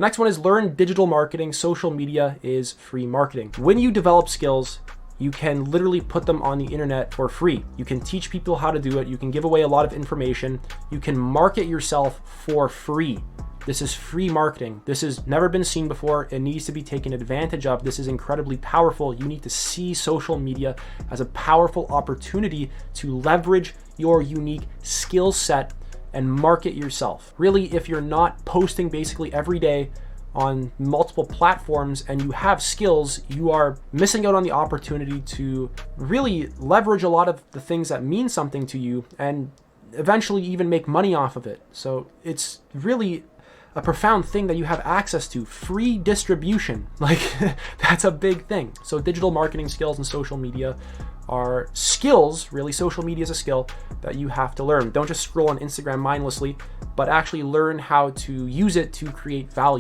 The next one is learn digital marketing. Social media is free marketing. When you develop skills, you can literally put them on the internet for free. You can teach people how to do it. You can give away a lot of information. You can market yourself for free. This is free marketing. This has never been seen before. It needs to be taken advantage of. This is incredibly powerful. You need to see social media as a powerful opportunity to leverage your unique skill set and market yourself. Really, if you're not posting basically every day on multiple platforms and you have skills, you are missing out on the opportunity to really leverage a lot of the things that mean something to you and eventually even make money off of it. So it's really a profound thing that you have access to. Free distribution, like that's a big thing. So digital marketing skills and social media are skills. Really, social media is a skill that you have to learn. Don't just scroll on Instagram mindlessly, but actually learn how to use it to create value.